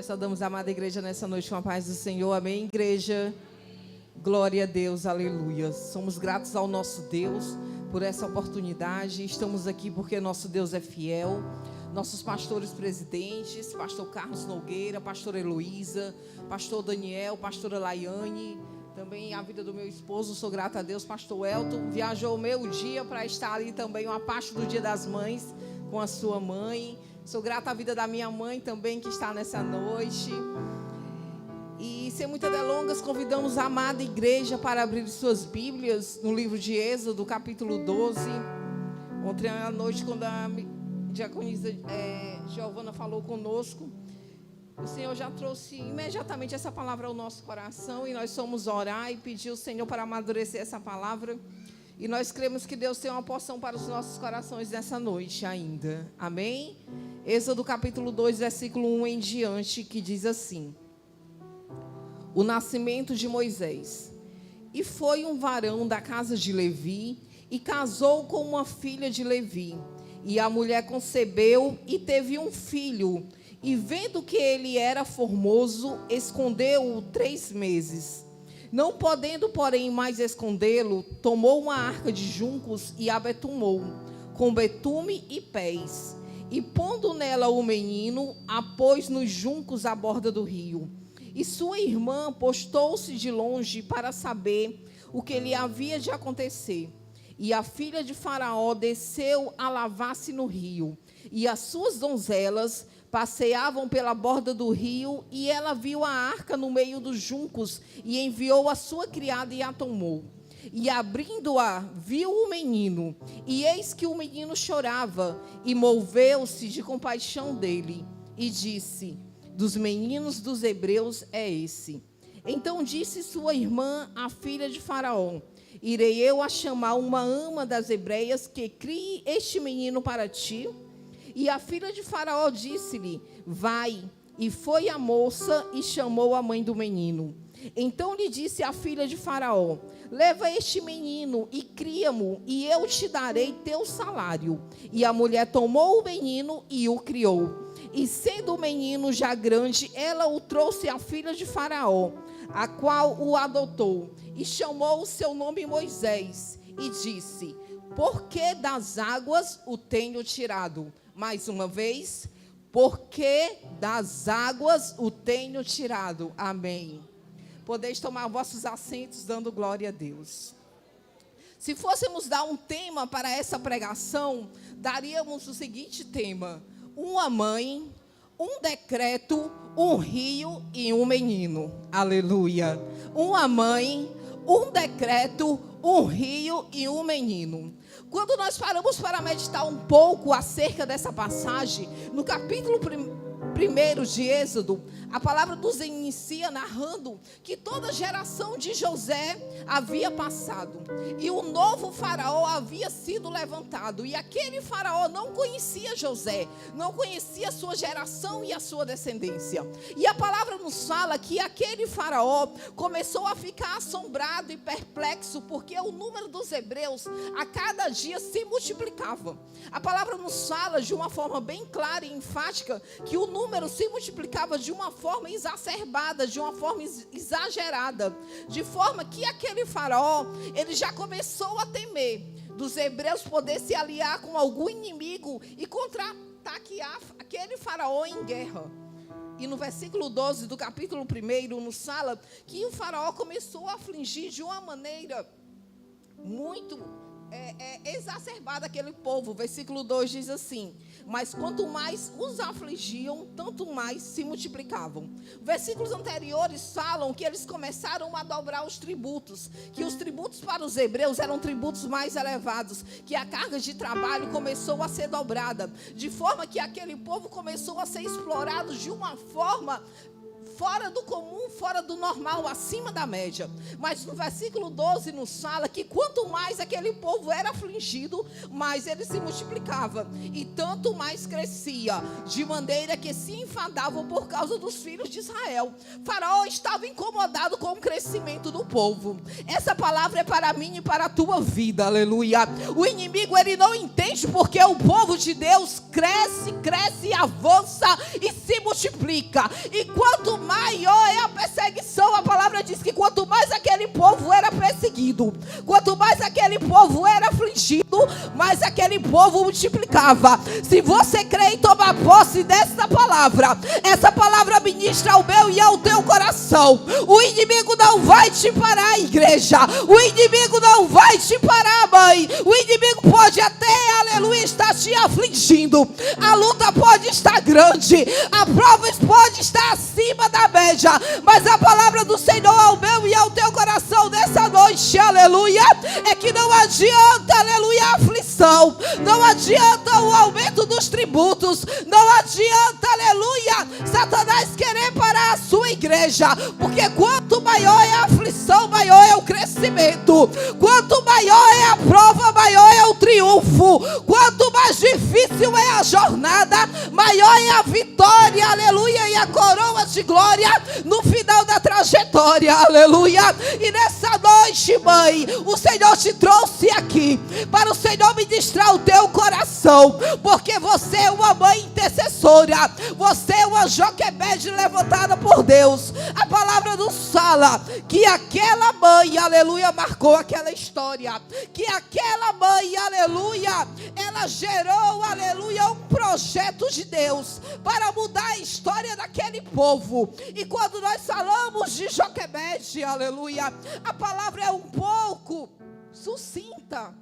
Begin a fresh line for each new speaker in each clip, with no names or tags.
Nós saudamos a amada igreja nessa noite com a paz do Senhor. Amém, igreja? Glória a Deus, aleluia. Somos gratos ao nosso Deus por essa oportunidade. Estamos aqui porque nosso Deus é fiel. Nossos pastores presidentes, pastor Carlos Nogueira, pastora Heloísa, pastor Daniel, pastora Laiane, também a vida do meu esposo, sou grata a Deus, pastor Elton, viajou meio dia para estar ali também, uma parte do Dia das Mães, com a sua mãe. Sou grata à vida da minha mãe também, que está nessa noite. E sem muitas delongas, convidamos a amada igreja para abrir suas Bíblias no livro de Êxodo, capítulo 12. Ontem à noite, quando a diaconisa Giovana falou conosco, o Senhor já trouxe imediatamente essa palavra ao nosso coração, e nós fomos orar e pedir ao Senhor para amadurecer essa palavra, e nós cremos que Deus tem uma porção para os nossos corações nessa noite ainda, amém? Êxodo capítulo 2, versículo 1 em diante, que diz assim: o nascimento de Moisés. E foi um varão da casa de Levi, e casou com uma filha de Levi. E a mulher concebeu e teve um filho, e vendo que ele era formoso, escondeu-o 3 meses. Não podendo, porém, mais escondê-lo, tomou uma arca de juncos e a betumou, com betume e pés. E pondo nela o menino, a pôs nos juncos à borda do rio. E sua irmã postou-se de longe para saber o que lhe havia de acontecer. E a filha de Faraó desceu a lavar-se no rio, e as suas donzelas passeavam pela borda do rio, e ela viu a arca no meio dos juncos, e enviou a sua criada e a tomou. E abrindo-a, viu o menino, e eis que o menino chorava, e moveu-se de compaixão dele, e disse: dos meninos dos hebreus é esse. Então disse sua irmã, a filha de Faraó: irei eu a chamar uma ama das hebreias que crie este menino para ti? E a filha de Faraó disse-lhe: vai. E foi a moça e chamou a mãe do menino. Então lhe disse a filha de Faraó: leva este menino e cria-mo, e eu te darei teu salário. E a mulher tomou o menino e o criou. E sendo o menino já grande, ela o trouxe à filha de Faraó, a qual o adotou, e chamou o seu nome Moisés, e disse: porque das águas o tenho tirado. Mais uma vez: porque das águas o tenho tirado. Amém. Podeis tomar vossos assentos, dando glória a Deus. Se fôssemos dar um tema para essa pregação, daríamos o seguinte tema: uma mãe, um decreto, um rio e um menino. Aleluia. Uma mãe, um decreto, um rio e um menino. Quando nós paramos para meditar um pouco acerca dessa passagem, no capítulo 1 de Êxodo, a palavra nos inicia narrando que toda a geração de José havia passado, e o novo faraó havia sido levantado, e aquele faraó não conhecia José, não conhecia a sua geração e a sua descendência. E a palavra nos fala que aquele faraó começou a ficar assombrado e perplexo, porque o número dos hebreus a cada dia se multiplicava. A palavra nos fala de uma forma bem clara e enfática que o número se multiplicava de uma forma exacerbada, de uma forma exagerada, de forma que aquele faraó, ele já começou a temer dos hebreus poder se aliar com algum inimigo e contra-atacar aquele faraó em guerra. E no versículo 12 do capítulo 1 nos fala que o faraó começou a afligir de uma maneira muito exacerbada aquele povo. Versículo 2 diz assim: mas quanto mais os afligiam, tanto mais se multiplicavam. Versículos anteriores falam que eles começaram a dobrar os tributos, que os tributos para os hebreus eram tributos mais elevados, que a carga de trabalho começou a ser dobrada, de forma que aquele povo começou a ser explorado de uma forma fora do comum, fora do normal, acima da média. Mas no versículo 12 nos fala que quanto mais aquele povo era afligido, mais ele se multiplicava, e tanto mais crescia, de maneira que se enfadavam por causa dos filhos de Israel. Faraó estava incomodado com o crescimento do povo. Essa palavra é para mim e para a tua vida, aleluia. O inimigo, ele não entende porque o povo de Deus cresce, avança e se multiplica multiplica. E quanto maior é a perseguição, a palavra diz que quanto mais aquele povo era perseguido, quanto mais aquele povo era afligido, mais aquele povo multiplicava. Se você crê em tomar posse dessa palavra, essa palavra ministra ao meu e ao teu coração. O inimigo não vai te parar, igreja. O inimigo não vai te parar, mãe. O inimigo pode até, aleluia, estar te afligindo. A luta pode estar grande, a prova pode estar acima da média, mas a palavra do Senhor ao meu e ao teu coração nessa noite, aleluia, é que não adianta, aleluia, a aflição, não adianta o aumento dos tributos, não adianta, aleluia, Satanás querer parar a sua igreja, porque quanto maior é a aflição, maior é o crescimento. Quanto maior é a prova, maior é o triunfo. Quanto mais difícil é a jornada, maior é a vitória, aleluia, e a coroa de glória no final da trajetória, aleluia. E nessa noite, mãe, o Senhor te trouxe aqui para o Senhor ministrar o teu coração, porque você é uma mãe intercessora, você é uma Joquebede levantada por Deus. A palavra nos fala que aquela mãe, aleluia, marcou aquela história, que aquela mãe, aleluia, ela gerou, aleluia, um projeto de Deus para mudar a história daquele povo. E quando nós falamos de Joquebede, aleluia, a palavra é um pouco sucinta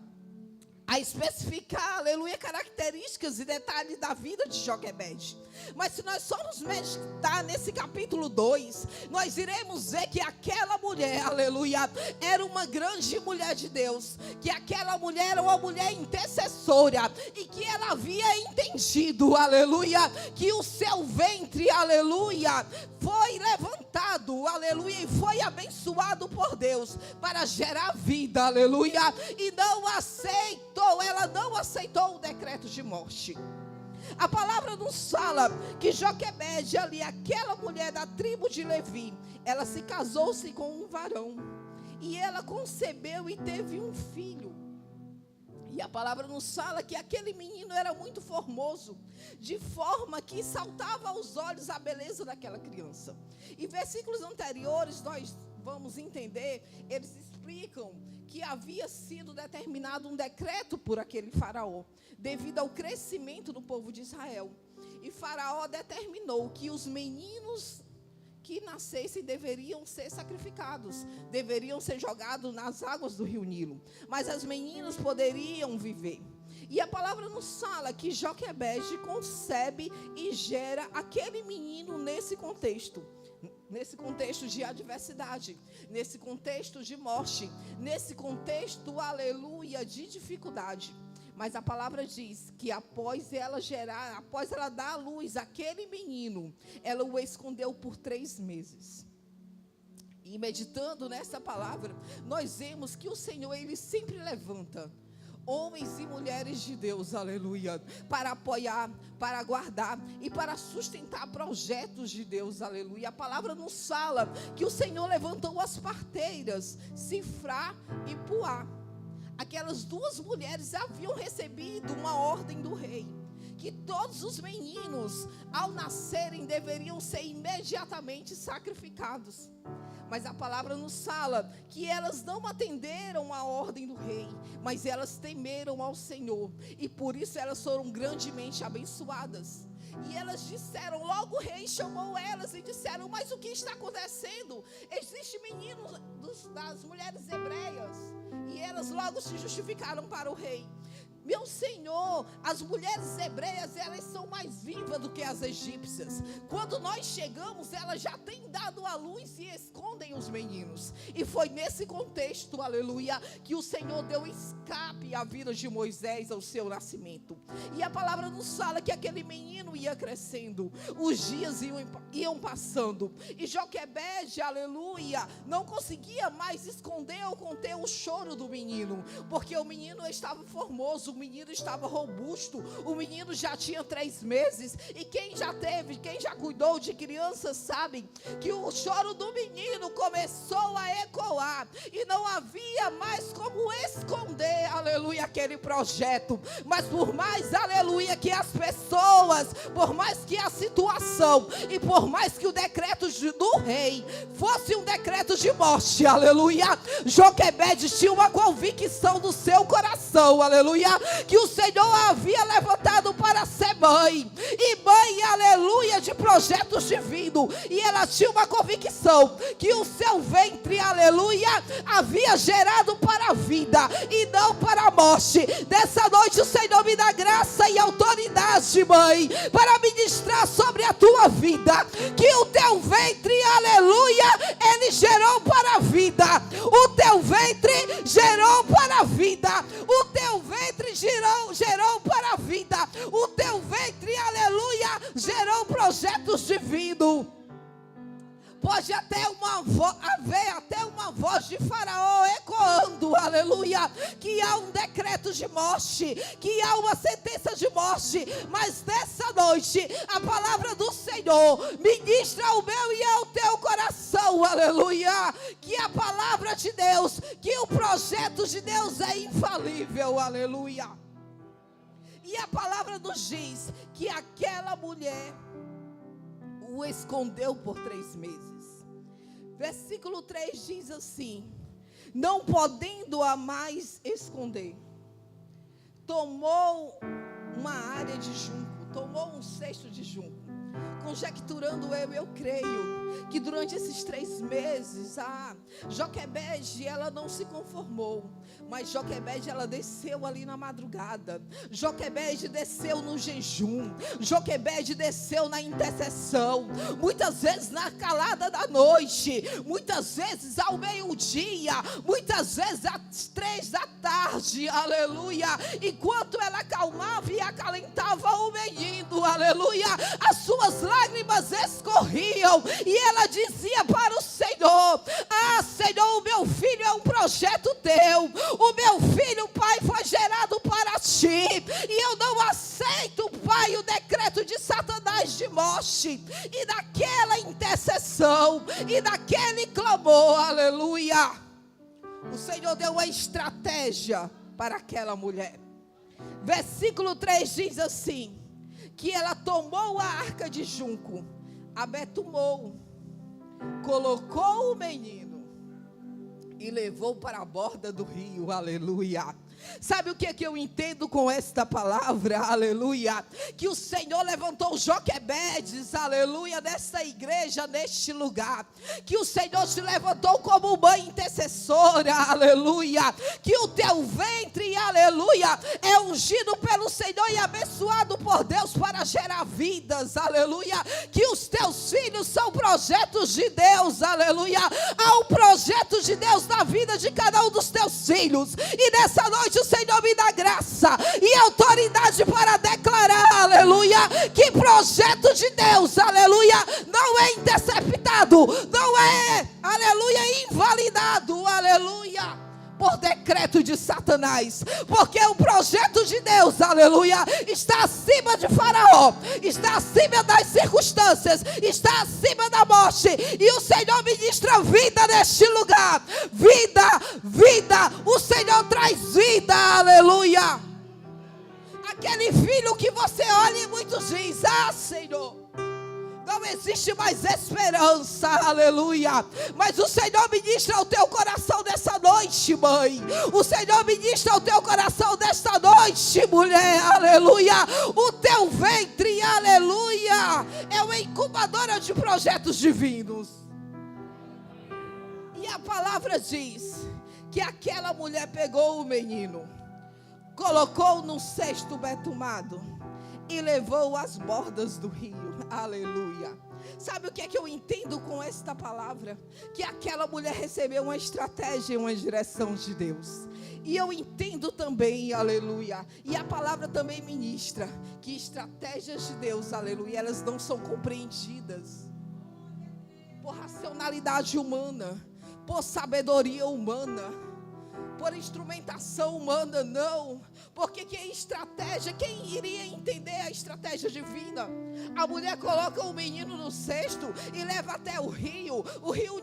a especificar, aleluia, características e detalhes da vida de Joquebede. Mas se nós formos meditar nesse capítulo 2, nós iremos ver que aquela mulher, aleluia, era uma grande mulher de Deus, que aquela mulher era uma mulher intercessora, e que ela havia entendido, aleluia, que o seu ventre, aleluia, foi levantado, aleluia, e foi abençoado por Deus para gerar vida, aleluia, e ela não aceitou o decreto de morte. A palavra nos fala que Joquebede, ali, aquela mulher da tribo de Levi, ela se casou-se com um varão, e ela concebeu e teve um filho. E a palavra nos fala que aquele menino era muito formoso, de forma que saltava aos olhos a beleza daquela criança. E versículos anteriores nós vamos entender, eles explicam que havia sido determinado um decreto por aquele faraó, devido ao crescimento do povo de Israel. E faraó determinou que os meninos que nascessem deveriam ser sacrificados, deveriam ser jogados nas águas do rio Nilo, mas as meninas poderiam viver. E a palavra nos fala que Joquebede concebe e gera aquele menino nesse contexto de adversidade, nesse contexto de morte, nesse contexto, aleluia, de dificuldade. Mas a palavra diz que após ela dar à luz aquele menino, ela o escondeu por 3 meses. E meditando nessa palavra, nós vemos que o Senhor, Ele sempre levanta homens e mulheres de Deus, aleluia, para apoiar, para guardar e para sustentar projetos de Deus, aleluia. A palavra nos fala que o Senhor levantou as parteiras, Sifrá e Puá. Aquelas 2 mulheres haviam recebido uma ordem do rei, que todos os meninos, ao nascerem, deveriam ser imediatamente sacrificados. Mas a palavra nos fala que elas não atenderam a ordem do rei, mas elas temeram ao Senhor, e por isso elas foram grandemente abençoadas. E elas disseram, logo o rei chamou elas e disseram, mas o que está acontecendo? Existem meninos das mulheres hebreias. E elas logo se justificaram para o rei. Meu Senhor, as mulheres hebreias, elas são mais vivas do que as egípcias. Quando nós chegamos, elas já têm dado à luz e escondem os meninos. E foi nesse contexto, aleluia, que o Senhor deu escape à vida de Moisés ao seu nascimento. E a palavra nos fala que aquele menino ia crescendo, os dias iam passando, e Joquebede, aleluia, não conseguia mais esconder ou conter o choro do menino, porque o menino estava formoso, menino estava robusto, o menino já tinha 3 meses. E quem já cuidou de crianças sabe que o choro do menino começou a ecoar e não havia mais como esconder, aleluia, aquele projeto. Mas por mais, aleluia, que as pessoas, por mais que a situação e por mais que o decreto do rei fosse um decreto de morte, aleluia, Joquebede tinha uma convicção do seu coração, aleluia, que o Senhor havia levantado para ser mãe, e mãe, aleluia, de projetos divinos, e ela tinha uma convicção que o seu ventre, aleluia, havia gerado para a vida e não para a morte. Dessa noite o Senhor me dá graça e autoridade, mãe, para ministrar sobre a tua vida, que o teu ventre, aleluia, ele gerou para a vida, o teu ventre gerou para a vida, o teu ventre gerou para a vida, o teu ventre, aleluia, gerou projetos divinos. Pode até haver até uma voz de Faraó ecoando, aleluia, que há um decreto de morte, que há uma sentença de morte, mas nessa noite a palavra do Senhor ministra ao meu e ao teu coração, aleluia, que a palavra de Deus, que o projeto de Deus é infalível, aleluia. E a palavra nos diz que aquela mulher o escondeu por 3 meses. Versículo 3 diz assim: não podendo-a mais esconder, tomou uma área de junco, tomou um cesto de junco. Conjecturando eu creio que durante esses 3 meses, Joquebede, ela não se conformou, mas Joquebede, ela desceu ali na madrugada, Joquebede desceu no jejum, Joquebede desceu na intercessão, muitas vezes na calada da noite, muitas vezes ao meio-dia, muitas vezes às 3 da tarde, aleluia, enquanto ela acalmava e acalentava o menino, aleluia, as suas lágrimas escorriam, e ela dizia para o Senhor: Senhor, o meu filho é um projeto teu, o meu filho, Pai, foi gerado para ti, e eu não aceito, Pai, o decreto de Satanás de morte. E naquela intercessão, e naquele clamor, aleluia, o Senhor deu uma estratégia para aquela mulher. Versículo 3 diz assim: que ela tomou a arca de junco, abetumou, colocou o menino e levou para a borda do rio, aleluia. Sabe o que eu entendo com esta palavra, aleluia? Que o Senhor levantou Joquebedes, aleluia, nesta igreja, neste lugar. Que o Senhor te levantou como mãe intercessora, aleluia. Que o teu ventre, aleluia, é ungido pelo Senhor e abençoado por Deus para gerar vidas, aleluia. Que os teus filhos são projetos de Deus, aleluia. Há um projeto de Deus na vida de cada um dos teus filhos, e nessa noite o Senhor me dá graça e autoridade para declarar, aleluia, que projeto de Deus, aleluia, não é interceptado, não é, aleluia, invalidado, aleluia, por decreto de Satanás, porque o projeto de Deus, aleluia, está acima de Faraó, está acima das circunstâncias, está acima da morte, e o Senhor ministra vida neste lugar, vida, o Senhor traz vida, aleluia. Aquele filho que você olha e muitos diz: Senhor, não existe mais esperança, aleluia. Mas o Senhor ministra ao teu coração nessa noite, mãe. O Senhor ministra ao teu coração nesta noite, mulher, aleluia. O teu ventre, aleluia, é uma incubadora de projetos divinos. E a palavra diz que aquela mulher pegou o menino, colocou num cesto betumado e levou às bordas do rio, aleluia. Sabe o que é que eu entendo com esta palavra? Que aquela mulher recebeu uma estratégia e uma direção de Deus. E eu entendo também, aleluia, e a palavra também ministra que estratégias de Deus, aleluia, elas não são compreendidas por racionalidade humana, por sabedoria humana, por instrumentação humana, não. Porque quem iria entender a estratégia divina? A mulher coloca o menino no cesto e leva até o rio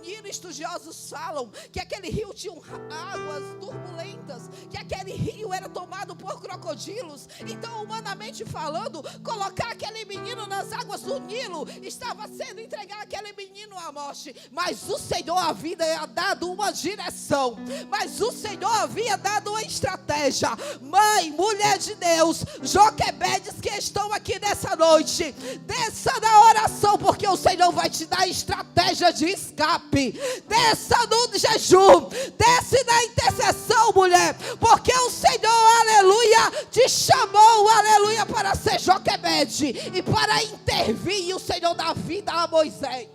Nilo. Estudiosos falam que aquele rio tinha águas turbulentas, que aquele rio era tomado por crocodilos. Então, humanamente falando, colocar aquele menino nas águas do Nilo estava sendo entregar aquele menino à morte. Mas o Senhor havia dado uma direção, mas o Senhor havia dado uma estratégia. Mãe, mulher de Deus, Joquebedes que estão aqui nessa noite, desça na oração, porque o Senhor vai te dar estratégia de escape. Desça no jejum, desce na intercessão, mulher, porque o Senhor, aleluia, te chamou, aleluia, para ser Joquebede e para intervir. E o Senhor dá vida a Moisés.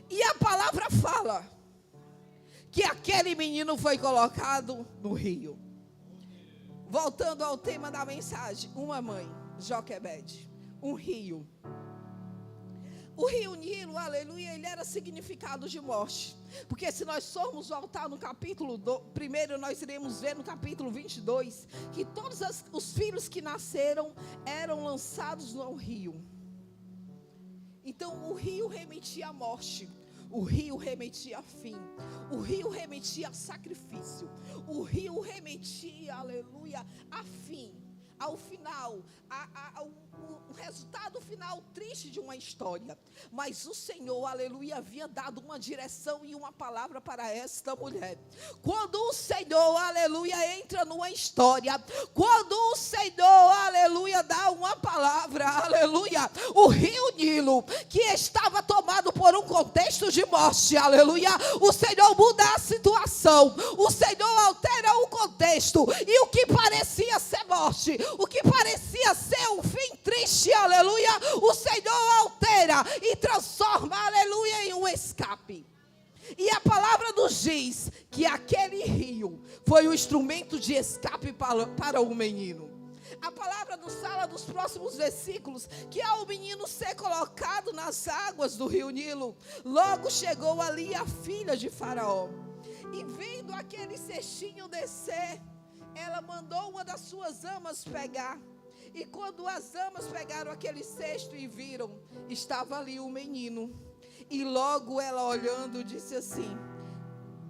E a palavra fala que aquele menino foi colocado no rio. Voltando ao tema da mensagem, uma mãe, Joquebede, um rio. O rio Nilo, aleluia, ele era significado de morte. Porque se nós formos voltar no capítulo 1, nós iremos ver no capítulo 22, que todos os filhos que nasceram eram lançados no rio. Então o rio remetia à morte. O rio remetia a fim. O rio remetia a sacrifício. O rio remetia, aleluia, a fim. Ao final, ao resultado final triste de uma história. Mas o Senhor, aleluia, havia dado uma direção e uma palavra para esta mulher. Quando o Senhor, aleluia, entra numa história, quando o Senhor, aleluia, dá uma palavra, aleluia, o rio Nilo, que estava tomado por um contexto de morte, aleluia, o Senhor muda a situação, o Senhor altera o contexto, e o que parecia ser morte, o que parecia ser um fim triste, aleluia, o Senhor altera e transforma, aleluia, em um escape. E a palavra nos diz que aquele rio foi um instrumento de escape para o menino. A palavra nos fala dos próximos versículos que ao menino ser colocado nas águas do rio Nilo, logo chegou ali a filha de Faraó. E vendo aquele cestinho descer, ela mandou uma das suas amas pegar. E quando as amas pegaram aquele cesto e viram, estava ali o menino. E logo ela olhando disse assim: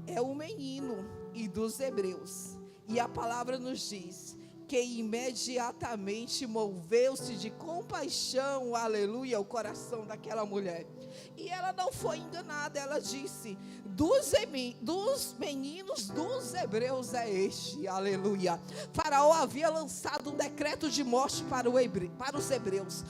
é o menino e dos hebreus. E a palavra nos diz que imediatamente moveu-se de compaixão, aleluia, o coração daquela mulher. E ela não foi enganada, ela disse: dos meninos dos hebreus é este, aleluia. Faraó havia lançado um decreto de morte para os hebreus.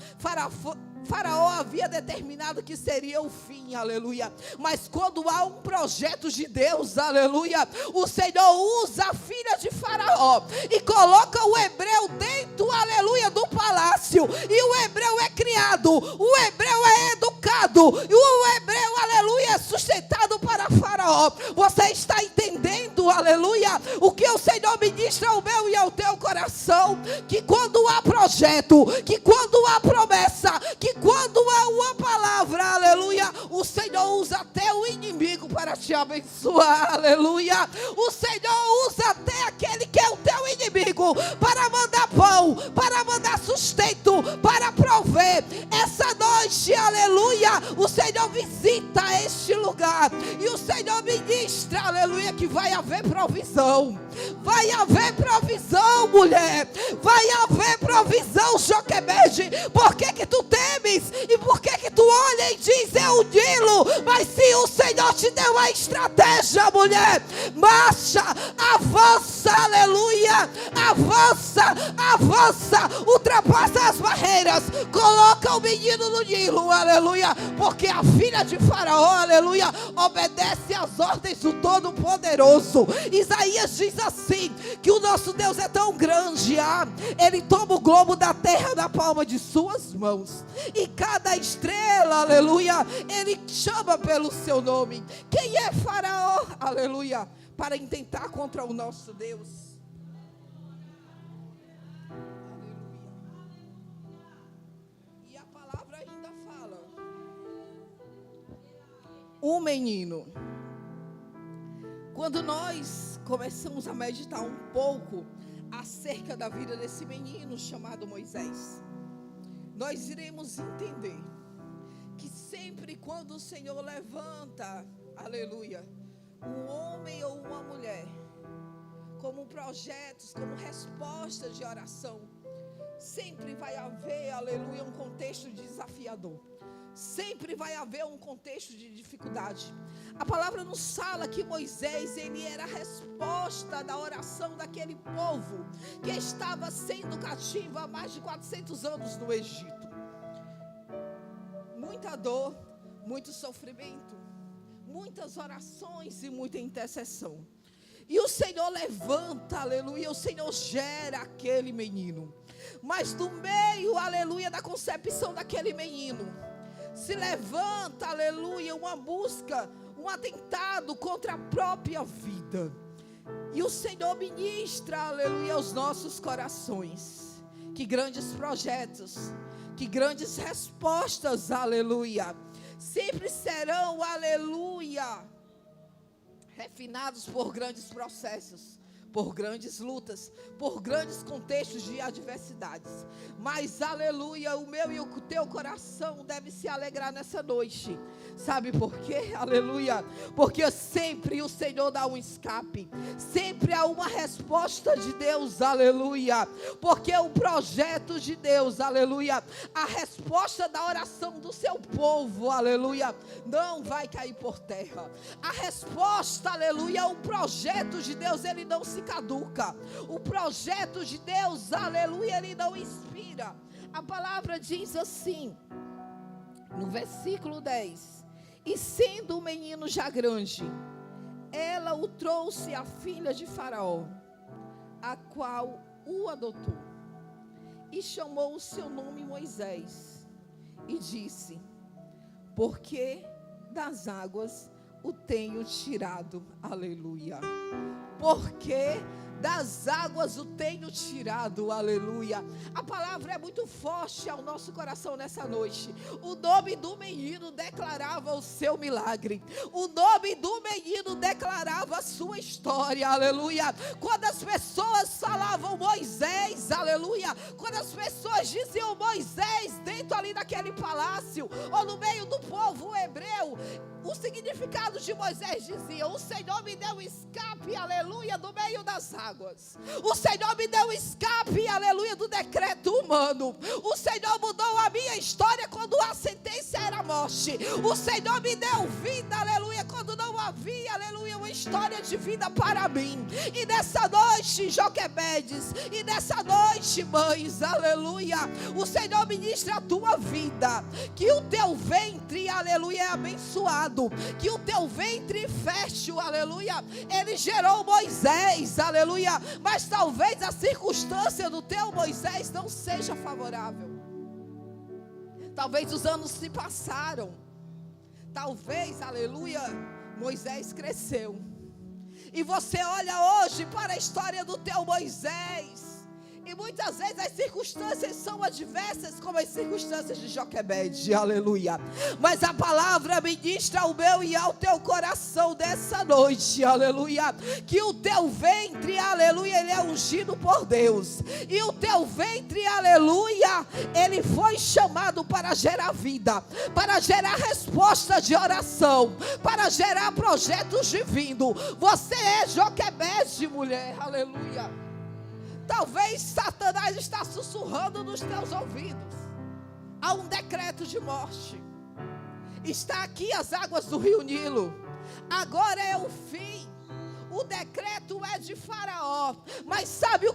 Faraó havia determinado que seria o fim, aleluia. Mas quando há um projeto de Deus, aleluia, o Senhor usa a filha de Faraó e coloca o hebreu dentro, aleluia, do palácio. E o hebreu é criado, o hebreu é educado, e o hebreu, aleluia, é sustentado para Faraó. Você está entendendo, aleluia, o que o Senhor ministra ao meu e ao teu coração? Que quando há projeto, que quando há promessa, que quando há uma palavra, aleluia, o Senhor usa até o inimigo para te abençoar, aleluia. O Senhor usa até aquele que é o teu inimigo para mandar pão, para mandar sustento, para prover. Essa noite, aleluia, o Senhor visita este lugar e o Senhor ministra, aleluia, que vai haver provisão. Vai haver provisão, mulher. Vai haver provisão, Joquebede. Por que tu temes? E por que tu olha e diz: é o Nilo? Mas se o Senhor te deu a estratégia, mulher, marcha, avança, aleluia, avança, avança, ultrapassa as barreiras, coloca o menino no Nilo, aleluia, porque a filha de Faraó, aleluia, obedece às ordens do Todo-Poderoso. Isaías diz assim, que o nosso Deus é tão grande, ele toma o globo da terra na palma de suas mãos, e cada estrela, aleluia, ele chama pelo seu nome. Quem é Faraó, aleluia, para intentar contra o nosso Deus? Aleluia. E a palavra ainda fala: um menino. Quando nós começamos a meditar um pouco acerca da vida desse menino chamado Moisés, nós iremos entender que sempre quando o Senhor levanta, aleluia, um homem ou uma mulher, como projetos, como respostas de oração, sempre vai haver, aleluia, um contexto desafiador. Sempre vai haver um contexto de dificuldade. A palavra nos fala que Moisés, ele era a resposta da oração daquele povo que estava sendo cativo há mais de 400 anos no Egito. Muita dor, muito sofrimento, muitas orações e muita intercessão. E o Senhor levanta, aleluia, o Senhor gera aquele menino. Mas no meio, aleluia, da concepção daquele menino, se levanta, aleluia, uma busca, um atentado contra a própria vida. E o Senhor ministra, aleluia, aos nossos corações. Que grandes projetos, que grandes respostas, aleluia, sempre serão, aleluia, refinados por grandes processos, por grandes lutas, por grandes contextos de adversidades. Mas, aleluia, o meu e o teu coração deve se alegrar nessa noite. Sabe por quê? Aleluia. Porque sempre o Senhor dá um escape. Sempre há uma resposta de Deus, aleluia. Porque o projeto de Deus, aleluia, a resposta da oração do seu povo, aleluia, não vai cair por terra. A resposta, aleluia, o projeto de Deus, ele não se caduca. O projeto de Deus, aleluia, ele não expira. A palavra diz assim, no versículo 10: e sendo o menino já grande, ela o trouxe à filha de Faraó, a qual o adotou, e chamou o seu nome Moisés, e disse: porque das águas o tenho tirado, aleluia. Porque das águas o tenho tirado, aleluia. A palavra é muito forte ao nosso coração nessa noite. O nome do menino declarava o seu milagre. O nome do menino declarava a sua história, aleluia. Quando as pessoas falavam Moisés, aleluia, quando as pessoas diziam Moisés dentro ali daquele palácio, ou no meio do povo hebreu, o significado de Moisés dizia: o Senhor me deu escape, aleluia, do meio das águas. O Senhor me deu escape, aleluia, do decreto humano. O Senhor mudou a minha história quando a sentença era morte. O Senhor me deu vida, aleluia, quando não havia, aleluia, uma história de vida para mim. E nessa noite, Joquebedes, e nessa noite, mães, aleluia, o Senhor ministra a tua vida, que o teu ventre, aleluia, é abençoado, que o teu ventre fértil, aleluia, ele gerou Moisés, aleluia, mas talvez a circunstância do teu Moisés não seja favorável. Talvez os anos se passaram, talvez, aleluia, Moisés cresceu, e você olha hoje para a história do teu Moisés, e muitas vezes as circunstâncias são adversas, como as circunstâncias de Joquebede, aleluia. Mas a palavra ministra ao meu e ao teu coração dessa noite, aleluia, que o teu ventre, aleluia, ele é ungido por Deus. E o teu ventre, aleluia, ele foi chamado para gerar vida, para gerar resposta de oração, para gerar projetos divinos. Você é Joquebede, mulher, aleluia. Talvez Satanás está sussurrando nos teus ouvidos: há um decreto de morte. Está aqui as águas do rio Nilo. Agora é o fim. O decreto é de Faraó. Mas sabe o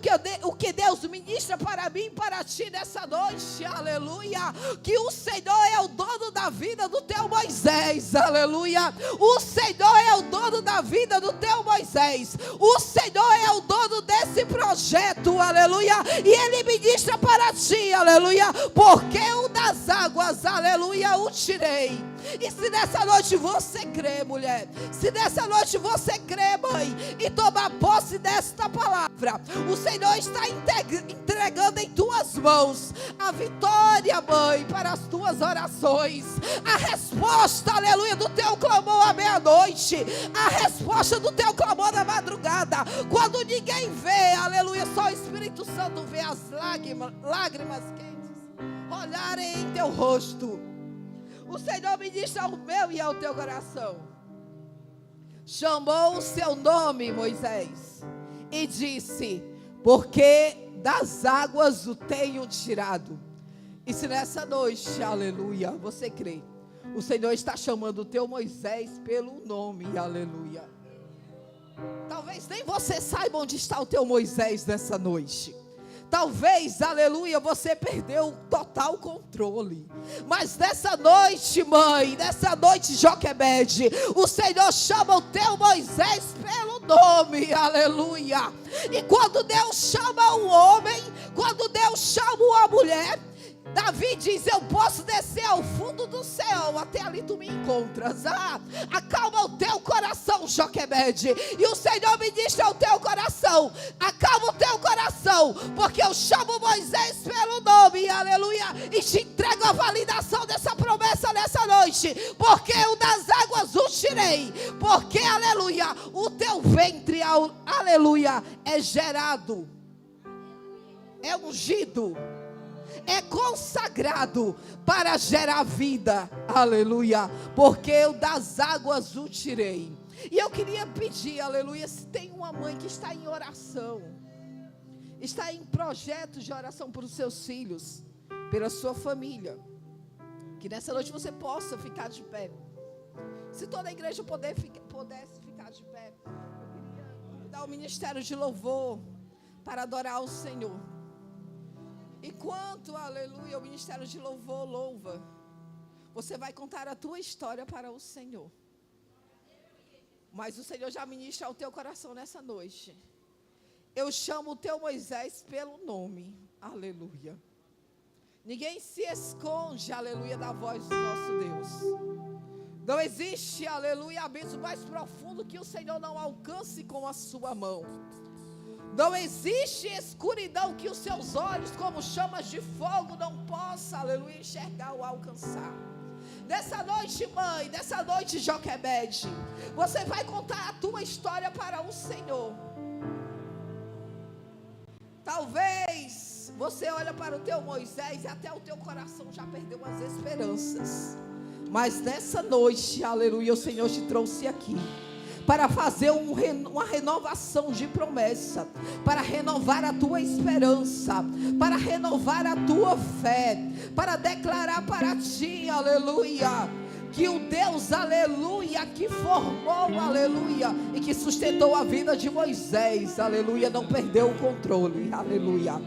que Deus ministra para mim e para ti nessa noite? Aleluia. Que o Senhor é o dono da vida do teu Moisés. Aleluia. O Senhor é o dono da vida do teu Moisés. O Senhor é o dono desse projeto. Aleluia. E Ele ministra para ti. Aleluia. Porque o das águas, aleluia, o tirei. E se nessa noite você crê, mulher, se nessa noite você crê, mãe, e tomar posse desta palavra, o Senhor está entregando em em tuas mãos a vitória, Mãe, para as tuas orações, a resposta, aleluia, do teu clamor à meia-noite, a resposta do teu clamor na madrugada, quando ninguém vê, aleluia, só o Espírito Santo vê as lágrimas quentes olharem em teu rosto. O Senhor ministra ao meu e ao teu coração. Chamou o seu nome, Moisés, e disse: porque das águas o tenho tirado. E se nessa noite, aleluia, você crê, o Senhor está chamando o teu Moisés pelo nome, aleluia. Talvez nem você saiba onde está o teu Moisés nessa noite. Talvez, aleluia, você perdeu o total controle. Mas nessa noite, mãe, nessa noite, Joquebede, o Senhor chama o teu Moisés pelo nome, aleluia. E quando Deus chama um homem, quando Deus chama uma mulher, Davi diz: eu posso descer ao fundo do céu, até ali tu me encontras. Acalma o teu coração, Joquebede. E o Senhor me diz ao teu coração: acalma o teu coração, porque eu chamo Moisés pelo nome, aleluia, e te entrego a validação dessa promessa nessa noite. Porque o das águas o tirei, porque, aleluia, o teu ventre, aleluia, é gerado, é ungido, é consagrado para gerar vida, aleluia, porque eu das águas o tirei. E eu queria pedir, aleluia, se tem uma mãe que está em oração, está em projetos de oração para os seus filhos, pela sua família, que nessa noite você possa ficar de pé. Se toda a igreja pudesse ficar de pé, eu queria convidar o ministério de louvor para adorar o Senhor. Enquanto, aleluia, o ministério de louvor louva, você vai contar a tua história para o Senhor. Mas o Senhor já ministra ao teu coração nessa noite. Eu chamo o teu Moisés pelo nome, aleluia. Ninguém se esconde, aleluia, da voz do nosso Deus. Não existe, aleluia, abismo mais profundo que o Senhor não alcance com a sua mão. Não existe escuridão que os seus olhos, como chamas de fogo, não possa, aleluia, enxergar ou alcançar. Nessa noite, mãe, nessa noite, Joquebede, você vai contar a tua história para o Senhor. Talvez você olha para o teu Moisés e até o teu coração já perdeu as esperanças. Mas nessa noite, aleluia, o Senhor te trouxe aqui para fazer uma renovação de promessa, para renovar a tua esperança, para renovar a tua fé, para declarar para ti, aleluia, que o Deus, aleluia, que formou, aleluia, e que sustentou a vida de Moisés, aleluia, não perdeu o controle, aleluia.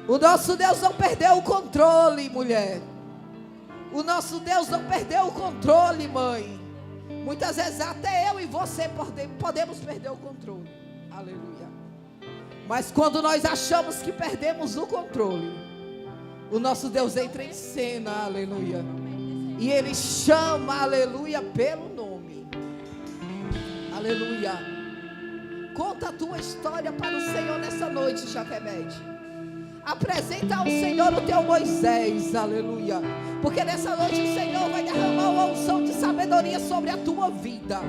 O nosso Deus não perdeu o controle, mulher. O nosso Deus não perdeu o controle, mãe. Muitas vezes até eu e você podemos perder o controle, aleluia. Mas quando nós achamos que perdemos o controle, o nosso Deus entra em cena, aleluia. E Ele chama, aleluia, pelo nome, aleluia. Conta a tua história para o Senhor nessa noite, Joquebede. Apresenta ao Senhor o teu Moisés, aleluia. Porque nessa noite o Senhor vai derramar uma unção de sabedoria sobre a tua vida.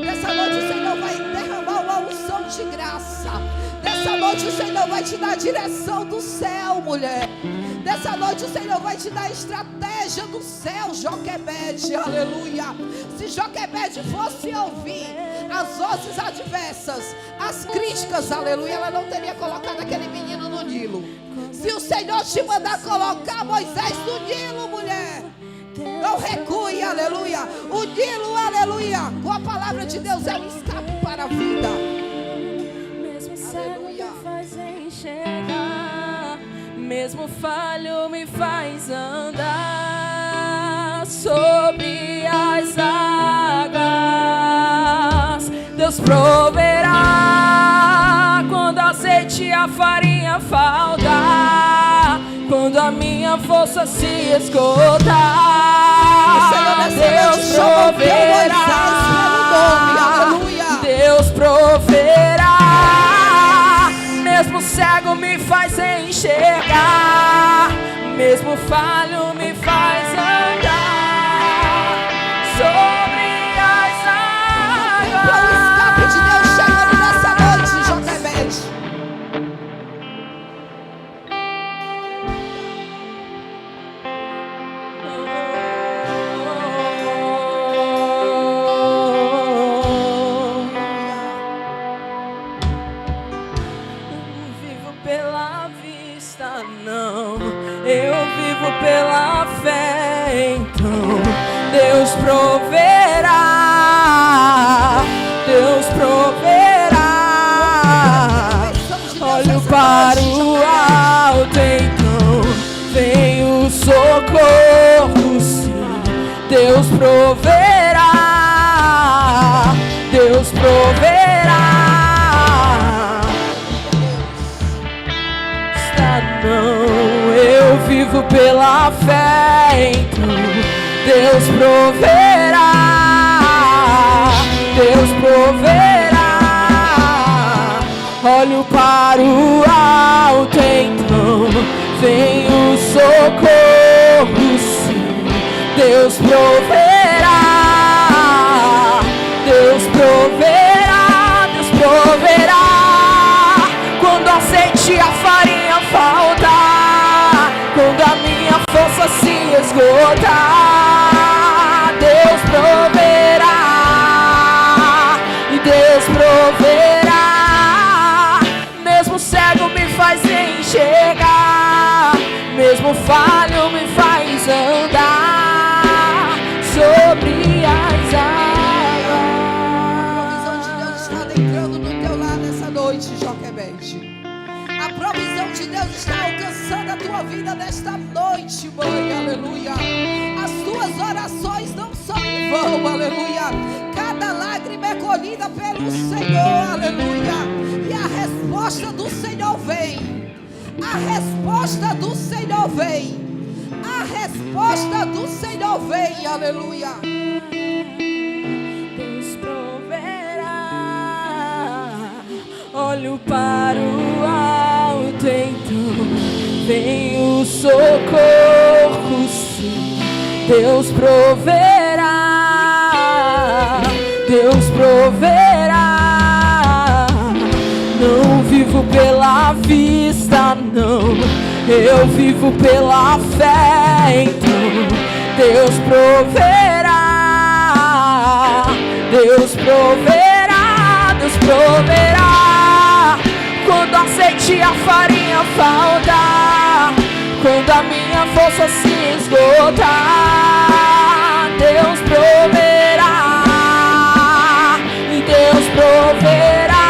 Nessa noite o Senhor vai derramar uma unção de graça. Nessa noite o Senhor vai te dar a direção do céu, mulher. Nessa noite o Senhor vai te dar a estratégia do céu, Joquebede, aleluia. Se Joquebede fosse ouvir as vozes adversas, as críticas, aleluia, ela não teria colocado aquele menino no Nilo. Se o Senhor te mandar colocar Moisés no Nilo, mulher, não recue, aleluia. O Nilo, aleluia, com a palavra de Deus é um escape para a vida.
Mesmo cego me faz enxergar, mesmo falho me faz andar sobre as águas. Deus proverá quando a azeite e a farinha faltar, quando a minha força se esgotar. Deus proverá, Deus proverá, Mesmo cego me faz enxergar, mesmo falho me faz andar sobre as águas.
O escape de Deus chegando nessa noite, Joquebede.
Não, eu vivo pela fé, então Deus proverá, Deus proverá. Olho para o alto, então vem o socorro, sim, Deus proverá, Deus proverá. Não, eu vivo pela fé, então Deus proverá, Deus proverá. Olho para o alto, então vem o socorro, sim, Deus proverá, Deus proverá, Deus proverá. Quando a azeite e a farinha faltar, quando a minha força se esgotar, Deus proverá, e Deus proverá. Mesmo cego me faz enxergar, mesmo falho me faz andar sobre as águas.
A provisão de Deus está adentrando no teu lar nessa noite, Joquebede. A provisão de Deus está alcançando a tua vida nesta noite, mãe, aleluia. As tuas orações não são em vão, aleluia. Cada lágrima é colhida pelo Senhor, aleluia. E a resposta do Senhor vem. A resposta do Senhor vem. A resposta do Senhor vem, aleluia.
Deus proverá. Olho para o alto, então vem o socorro, sim, Deus proverá, Deus proverá. Não vivo pela vista, não, eu vivo pela fé, então Deus proverá, Deus proverá, Deus proverá. Quando a azeite e a farinha faltar, quando a minha força se esgotar, Deus proverá, e Deus proverá.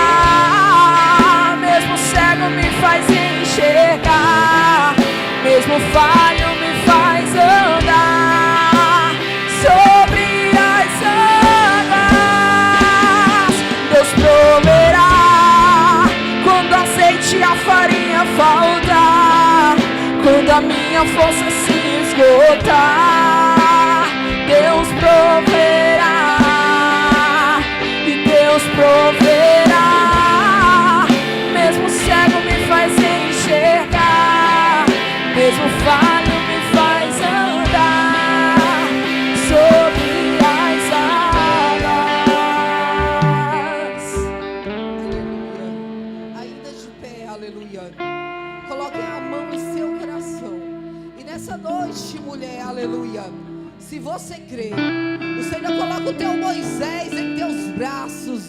Mesmo cego me faz enxergar, mesmo falho me faz andar sobre as águas. Deus proverá. Quando a azeite e a farinha faltar, quando a minha força se esgotar, Deus proverá, e Deus proverá. Mesmo cego me faz enxergar, mesmo falho me faz andar sobre as águas.
Ainda de pé, aleluia. Coloque a mão em seu coração. E nessa noite, mulher, aleluia, se você crê, o Senhor coloca o teu Moisés em teus braços.